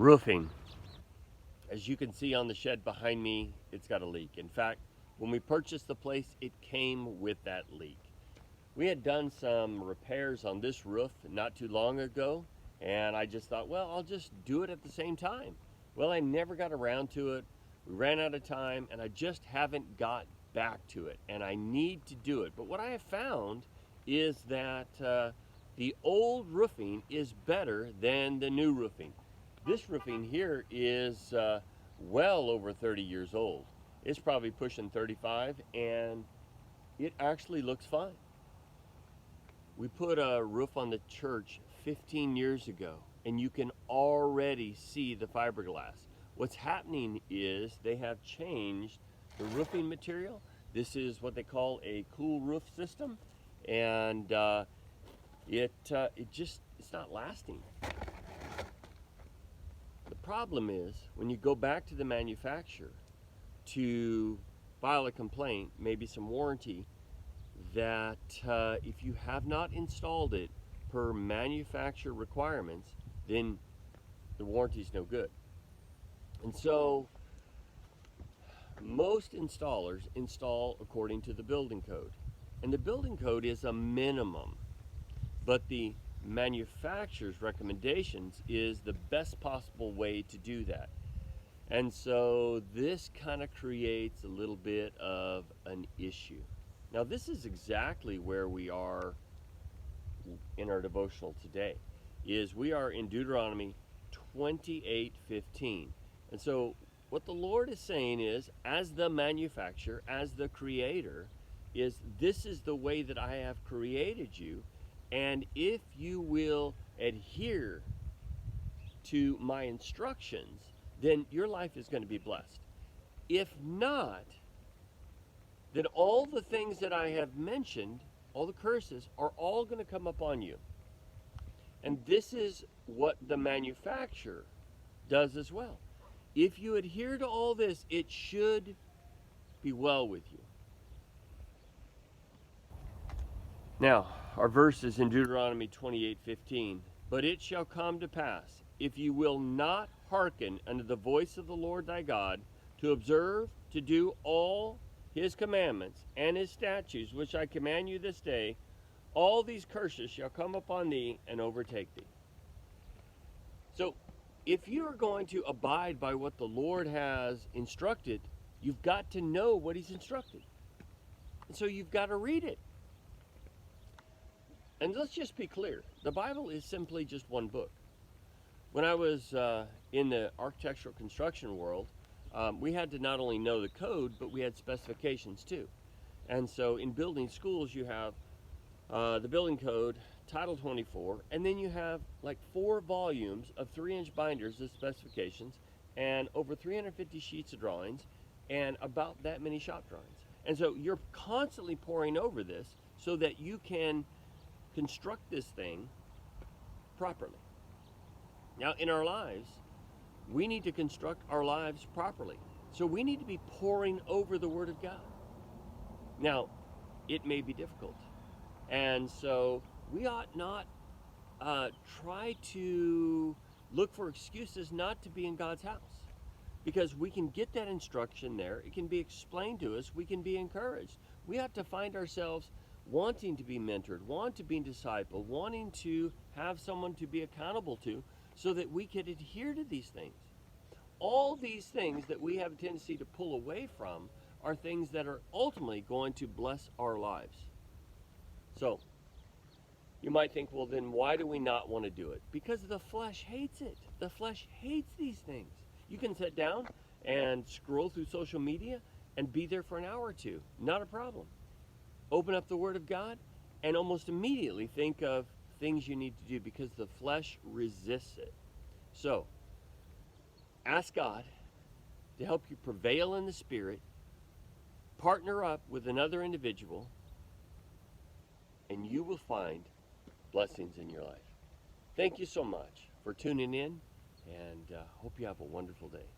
Roofing. As you can see on the shed behind me, it's got a leak. In fact, when we purchased the place, it came with that leak. We had done some repairs on this roof not too long ago, and I just thought, well, I'll just do it at the same time. Well, I never got around to it. We ran out of time, and I just haven't got back to it, and I need to do it. But what I have found is that the old roofing is better than the new roofing. This roofing here is well over 30 years old. It's probably pushing 35, and it actually looks fine. We put a roof on the church 15 years ago, and you can already see the fiberglass. What's happening is they have changed the roofing material. This is what they call a cool roof system, and it's not lasting. The problem is when you go back to the manufacturer to file a complaint, maybe some warranty, that if you have not installed it per manufacturer requirements, then the warranty is no good. And so most installers install according to the building code. And the building code is a minimum, but the manufacturer's recommendations is the best possible way to do that. And so this kind of creates a little bit of an issue. Now this is exactly where we are in our devotional today, is we are in Deuteronomy 28:15. And so what the Lord is saying is, as the manufacturer, as the creator, is this is the way that I have created you, and if you will adhere to my instructions, then your life is going to be blessed. If not, then all the things that I have mentioned, all the curses, are all going to come upon you. And this is what the manufacturer does as well. If you adhere to all this, it should be well with you. Now, our verse is in Deuteronomy 28:15. But it shall come to pass, if you will not hearken unto the voice of the Lord thy God, to observe to do all his commandments and his statutes, which I command you this day, all these curses shall come upon thee and overtake thee. So, if you are going to abide by what the Lord has instructed, you've got to know what he's instructed. And so you've got to read it. And let's just be clear, the Bible is simply just one book. When I was in the architectural construction world, we had to not only know the code, but we had specifications too. And so in building schools, you have the building code, Title 24, and then you have like 4 volumes of 3-inch binders of specifications and over 350 sheets of drawings and about that many shop drawings. And so you're constantly poring over this so that you can construct this thing properly. Now, in our lives, we need to construct our lives properly. So we need to be poring over the Word of God. Now, it may be difficult. And so we ought not try to look for excuses not to be in God's house. Because we can get that instruction there. It can be explained to us. We can be encouraged. We have to find ourselves wanting to be mentored, wanting to be discipled, wanting to have someone to be accountable to so that we can adhere to these things. All these things that we have a tendency to pull away from are things that are ultimately going to bless our lives. So, you might think, well, then why do we not want to do it? Because the flesh hates it. The flesh hates these things. You can sit down and scroll through social media and be there for an hour or two. Not a problem. Open up the Word of God and almost immediately think of things you need to do because the flesh resists it. So, ask God to help you prevail in the Spirit, partner up with another individual, and you will find blessings in your life. Thank you so much for tuning in, and hope you have a wonderful day.